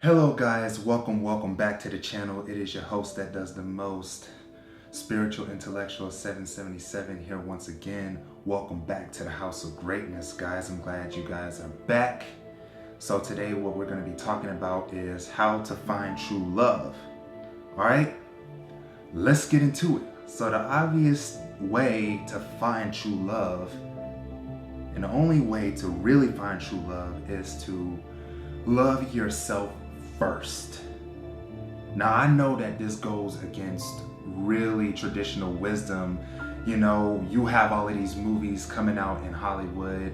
Hello guys, welcome back to the channel. It is your host that does the most, Spiritual Intellectual 777 here once again. Welcome back to the House of Greatness, guys. I'm glad you guys are back. So today what we're going to be talking about is how to find true love. Alright, let's get into it. So the obvious way to find true love, and the only way to really find true love, is to love yourself first. Now, I know that this goes against really traditional wisdom. You know, you have all of these movies coming out in Hollywood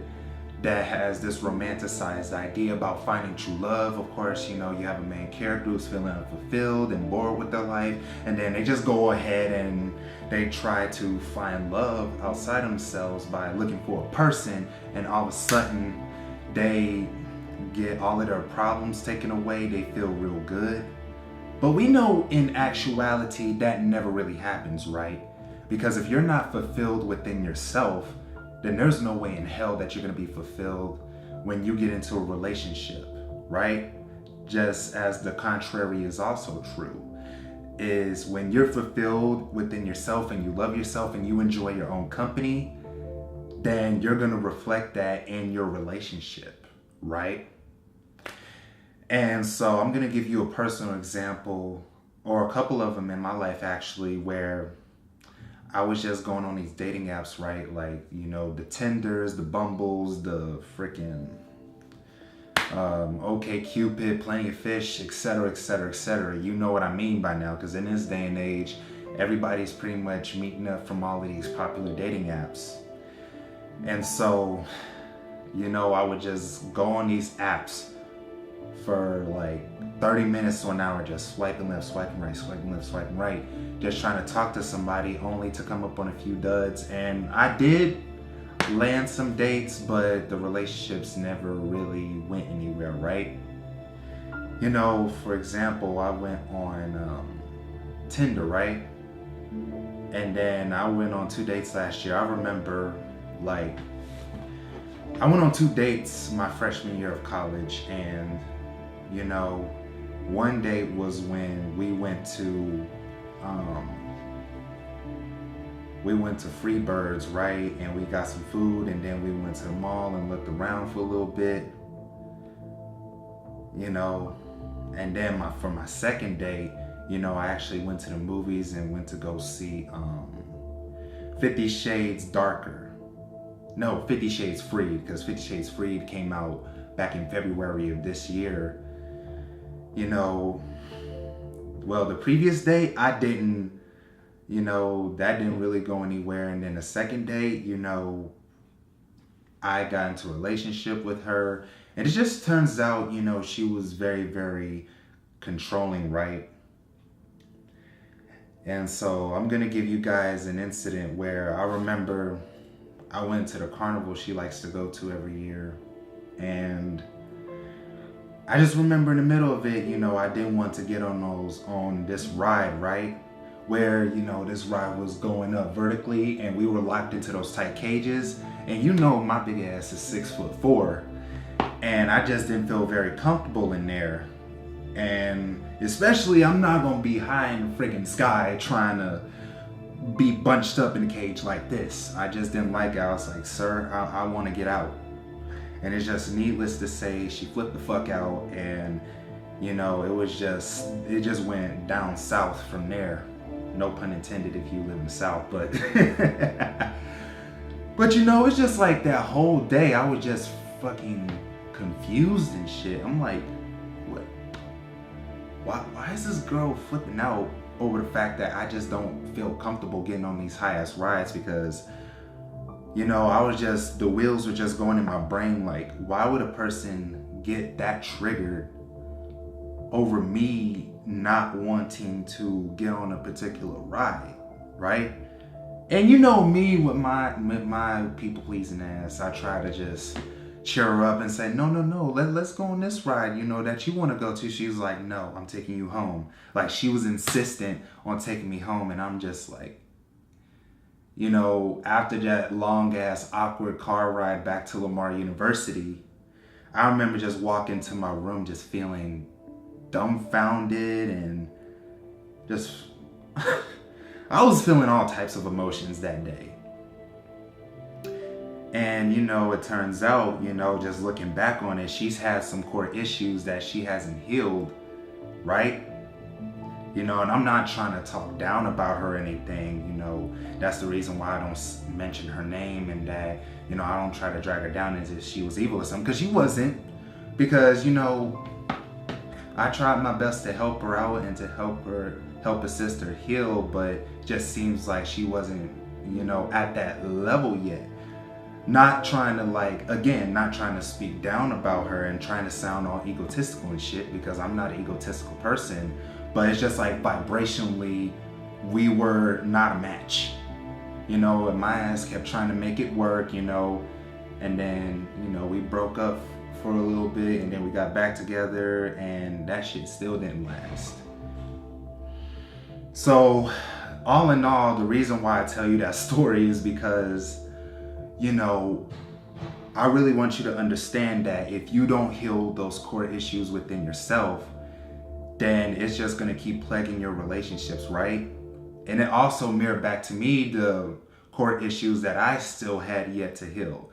that has this romanticized idea about finding true love. Of course, you know, you have a main character who's feeling unfulfilled and bored with their life, and then they just go ahead and they try to find love outside themselves by looking for a person, and all of a sudden they get all of their problems taken away. They feel real good. But we know in actuality that never really happens, right? Because if you're not fulfilled within yourself, then there's no way in hell that you're going to be fulfilled when you get into a relationship, right? Just as the contrary is also true, is when you're fulfilled within yourself and you love yourself and you enjoy your own company, then you're going to reflect that in your relationship, right? And so I'm going to give you a personal example, or a couple of them in my life actually, where I was just going on these dating apps, right? Like, you know, the Tinders, the Bumbles, the freaking OK Cupid, Plenty of Fish, etc., etc., etc. You know what I mean by now, because in this day and age, everybody's pretty much meeting up from all of these popular dating apps. And so, you know, I would just go on these apps for like 30 minutes to an hour, just swiping left, swiping right, swiping left, swiping right, just trying to talk to somebody, only to come up on a few duds. And I did land some dates, but the relationships never really went anywhere, right? You know, for example, I went on Tinder, right? And then I went on 2 dates last year. I remember, like, I went on 2 dates my freshman year of college, and you know, one date was when we went to Freebirds, right? And we got some food, and then we went to the mall and looked around for a little bit, you know. And then for my second date, you know, I actually went to the movies and went to go see 50 Shades Darker. No, 50 Shades Freed, because 50 Shades Freed came out back in February of this year. You know, well, the previous date, I didn't, you know, that didn't really go anywhere. And then the second date, you know, I got into a relationship with her. And it just turns out, you know, she was very, very controlling, right? And so I'm going to give you guys an incident where I remember I went to the carnival she likes to go to every year. And I just remember in the middle of it, you know, I didn't want to get on this ride, right? Where, you know, this ride was going up vertically and we were locked into those tight cages. And you know, my big ass is 6'4", and I just didn't feel very comfortable in there. And especially, I'm not gonna be high in the friggin' sky trying to be bunched up in a cage like this. I just didn't like it. I was like, sir, I want to get out. And it's just needless to say, she flipped the fuck out, and you know, it just went down south from there. No pun intended if you live in the South, but but you know, it's just like that whole day I was just fucking confused and shit. I'm like, what? Why is this girl flipping out over the fact that I just don't feel comfortable getting on these high ass rides? Because, you know, the wheels were just going in my brain like, why would a person get that triggered over me not wanting to get on a particular ride, right? And you know me with my people pleasing ass, I try to just cheer her up and say, no, let's go on this ride, you know, that you want to go to. She was like, no, I'm taking you home. Like, she was insistent on taking me home, and I'm just like, you know, after that long ass awkward car ride back to Lamar University, I remember just walking to my room just feeling dumbfounded and just I was feeling all types of emotions that day. And it turns out, just looking back on it, she's had some core issues that she hasn't healed, right? And I'm not trying to talk down about her or anything. That's the reason why I don't mention her name, and that I don't try to drag her down as if she was evil or something, because she wasn't. Because I tried my best to help her out and to help assist her heal, but it just seems like she wasn't at that level yet. Not trying to speak down about her and trying to sound all egotistical and shit, because I'm not an egotistical person, but it's just like vibrationally, we were not a match. And my ass kept trying to make it work, and then, we broke up for a little bit, and then we got back together, and that shit still didn't last. So, all in all, the reason why I tell you that story is because I really want you to understand that if you don't heal those core issues within yourself, then it's just going to keep plaguing your relationships, right? And it also mirrored back to me the core issues that I still had yet to heal,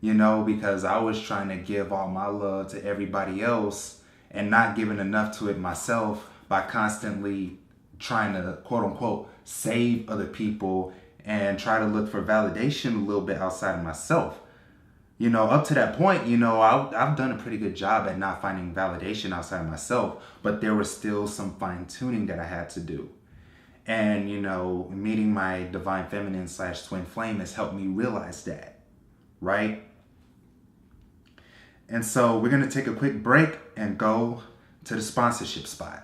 because I was trying to give all my love to everybody else and not giving enough to it myself by constantly trying to, quote unquote, save other people and try to look for validation a little bit outside of myself. Up to that point, I've done a pretty good job at not finding validation outside of myself, but there was still some fine tuning that I had to do. And, meeting my divine feminine / twin flame has helped me realize that, right? And so we're going to take a quick break and go to the sponsorship spot.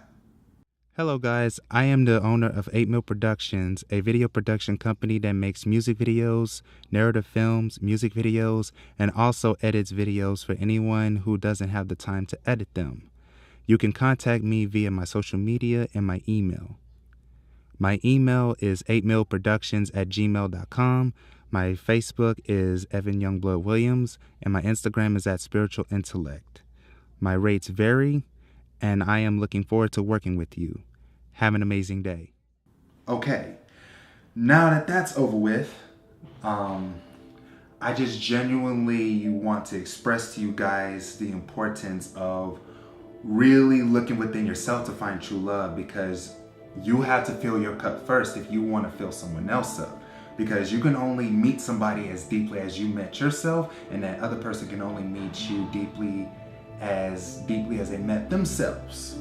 Hello guys, I am the owner of 8 Mil Productions, a video production company that makes music videos, narrative films, music videos, and also edits videos for anyone who doesn't have the time to edit them. You can contact me via my social media and my email. My email is 8milproductions@gmail.com. My Facebook is Evan Youngblood Williams, and my Instagram is @Spiritual Intellect. My rates vary, and I am looking forward to working with you. Have an amazing day. Okay, now that that's over with, I just genuinely want to express to you guys the importance of really looking within yourself to find true love, because you have to fill your cup first if you want to fill someone else up. Because you can only meet somebody as deeply as you met yourself, and that other person can only meet you deeply as they met themselves.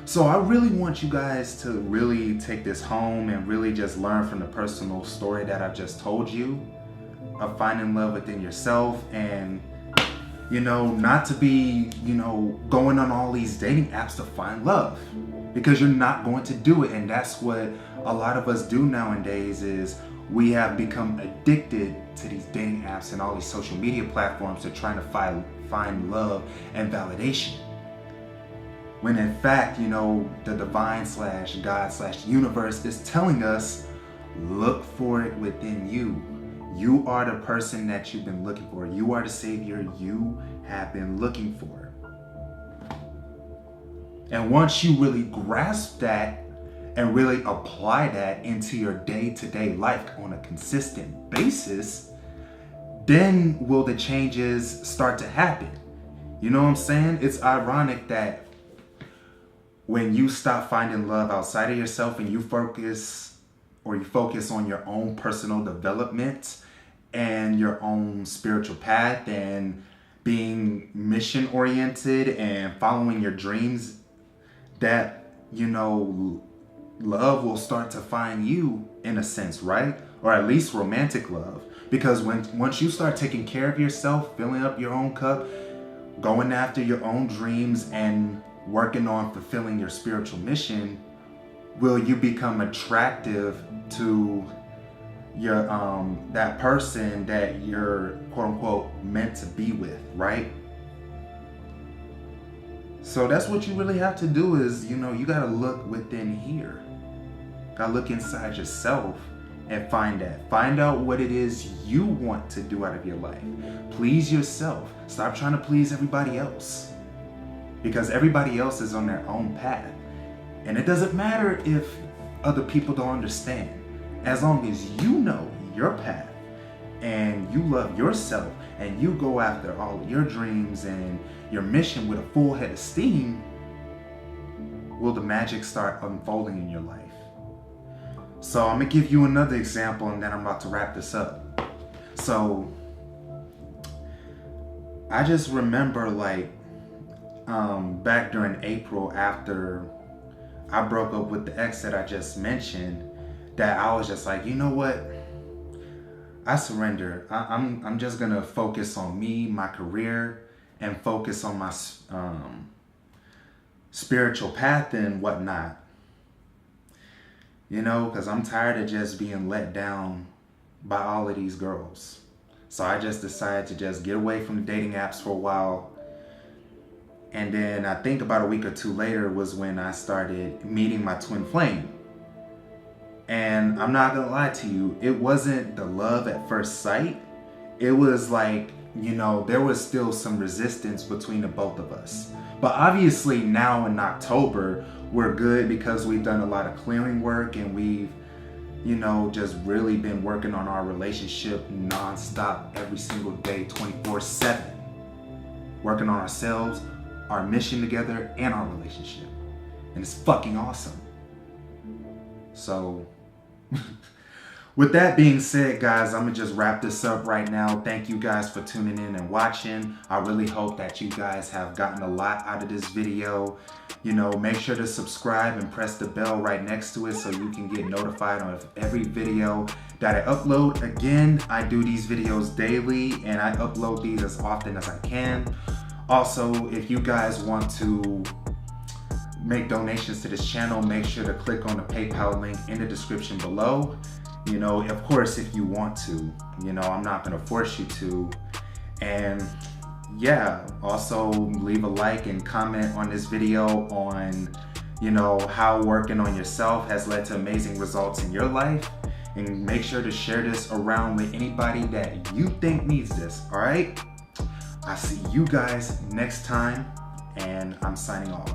So I really want you guys to really take this home and really just learn from the personal story that I've just told you of finding love within yourself, and not to be going on all these dating apps to find love, because you're not going to do it. And that's what a lot of us do nowadays, is we have become addicted to these dating apps and all these social media platforms to trying to find love and validation. When in fact, the divine / God / universe is telling us, look for it within you. You are the person that you've been looking for. You are the savior you have been looking for. And once you really grasp that and really apply that into your day-to-day life on a consistent basis, then will the changes start to happen. You know what I'm saying? It's ironic that when you stop finding love outside of yourself and you focus on your own personal development and your own spiritual path and being mission oriented and following your dreams, that love will start to find you, in a sense, right? Or at least romantic love. Because once you start taking care of yourself, filling up your own cup, going after your own dreams, and working on fulfilling your spiritual mission, will you become attractive to your that person that you're, quote unquote, meant to be with, right? So that's what you really have to do, is you got to look within here. Got to look inside yourself and find out what it is you want to do out of your life. Please yourself. Stop trying to please everybody else. because everybody else is on their own path. And it doesn't matter if other people don't understand. As long as you know your path and you love yourself and you go after all of your dreams and your mission with a full head of steam, will the magic start unfolding in your life. So I'm gonna give you another example and then I'm about to wrap this up. So I just remember like back during April, after I broke up with the ex that I just mentioned, that I was just like, you know what? I surrender. I'm just gonna focus on me, my career, and focus on my spiritual path and whatnot. You know, because I'm tired of just being let down by all of these girls. So I just decided to just get away from the dating apps for a while. And then I think about a week or two later was when I started meeting my twin flame. And I'm not gonna lie to you, it wasn't the love at first sight. It was like, you know, there was still some resistance between the both of us. But obviously now in October, we're good because we've done a lot of clearing work and we've, you know, just really been working on our relationship nonstop every single day, 24/7. Working on ourselves, our mission together, and our relationship. And it's fucking awesome. So, with that being said, guys, I'm gonna just wrap this up right now. Thank you guys for tuning in and watching. I really hope that you guys have gotten a lot out of this video. You know, make sure to subscribe and press the bell right next to it so you can get notified on every video that I upload. Again, I do these videos daily and I upload these as often as I can. Also, if you guys want to make donations to this channel, make sure to click on the PayPal link in the description below. You know, of course, if you want to, you know, I'm not gonna force you to. And yeah, also leave a like and comment on this video on, you know, how working on yourself has led to amazing results in your life. And make sure to share this around with anybody that you think needs this, all right? I'll see you guys next time, and I'm signing off.